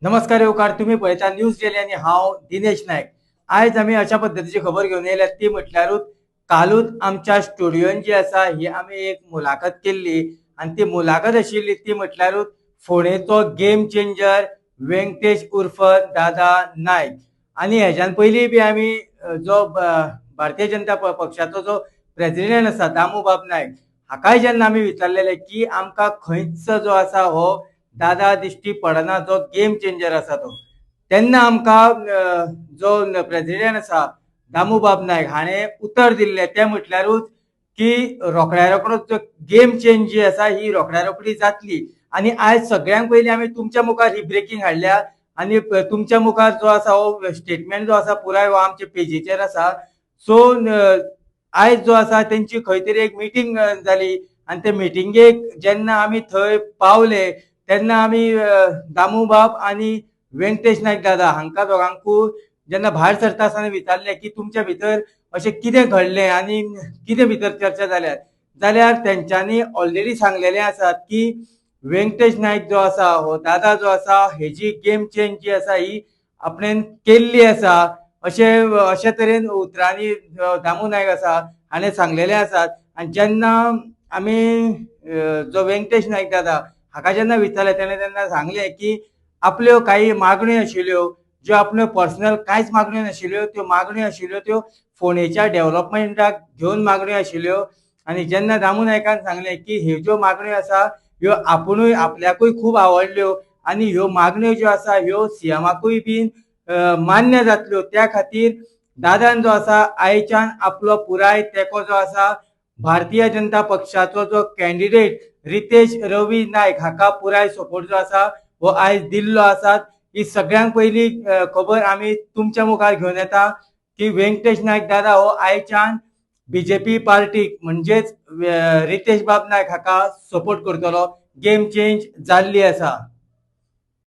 नमस्कार येवकार, तुम्ही पळयता न्यूज डेली आणि हांव दिनेश नायक। आज आम्ही अशा पद्धतीची खबर घेऊन येयल्यात ती म्हटल्यारूच कालूच आमच्या स्टुडिओन जी आसा ही आम्ही एक मुलाखत केल्ली आणि ती मुलाखत आशिल्ली ती म्हटल्यारूच फोंडेचो गेम चेंजर व्यंकटेश उर्फ दादा नायक। आणि हेच्यान पयलीं बी आमी जो भारतीय जनता पक्षाचो जो प्रेसिडेंट आसा दामूबाब नायक हाकाय जेन्ना आमी विचारलेले की आमकां खंयच जो आसा हो दादा दिश्टी पडना जो गेम चेंजर आसा तो, तेन्ना आमकां जो प्रेसिडेंट आसा दामूबाब नायक हाणें उतर दिल्लें तें म्हटल्यारूच की रोखड्या रोखडोच जो गेम चेंज जी आसा ही रोखड्या रोखडी जातली। आणि आज सगळ्यांत पयलीं आमी तुमच्या मुखार ही ब्रेकिंग हाडल्या आणि तुमच्या मुखार जो आसा हो स्टेटमेंट जो आसा पुराय हो आमच्या पेजीचेर आसा। सो आयज जो आसा तेंची खंय तरी एक मिटींग जाली आणि ते मिटिंगेक जेन्ना आमी थंय पावले तेन्ना आमी दामूबाब आणि व्यंकटेश नायक दादा हांकां दोगांकूय जेन्ना भायर सरता आसतना विचारलें की तुमच्या भितर अशें कितें घडलें आणि कितें भितर चर्चा जाल्यात, जाल्यार तेंच्यांनी ऑलरेडी सांगलेलें आसा की व्यंकटेश नायक जो आसा हो दादा जो आसा हेजी गेम चेंज जी आसा ही आपणें केल्ली आसा अशे तरेन उतरांनी दामू नायक आसा हाणें सांगलेलें आसात। आनी जेन्ना आमी जो व्यंकटेश नायक दादा हाका जेन्ना विचारलें तेन्ना सांगलें की आपल्यो काही मागण्यो आशिल्ल्यो ज्यो आपल्यो पर्सनल कांयच मागण्यो नाशिल्ल्यो, त्यो मागण्यो आशिल्ल्यो त्यो फोंडेच्या डेव्हलपमेंटाक घेवन मागण्यो आशिल्ल्यो। आणि जेन्ना दामू नायकान सांगलें की ह्यो ज्यो मागण्यो आसा ह्यो आपुणूय आपल्याकूय खूब आवडल्यो आणि ह्यो मागण्यो ज्यो आसा ह्यो सीएमाकूय बीन मान्य जातल्यो, त्या खातीर दादान जो आसा आयच्यान आपलो पुराय तेंको जो आसा भारतीय जनता पक्षाचो जो कॅन्डिडेट रितेश रवी नायक हाका पुराय सपोर्ट जो आसा हो आयज दिल्लो आसा। ही सगळ्यांत पयली खबर आमी तुमच्या मुखार घेवन येता की व्यंकटेश नायक दादा हो आयच्यान बीजेपी पार्टीक म्हणजेच रितेश बाब नायक हाका सपोर्ट करतलो, गेम चेंज जाल्ली आसा।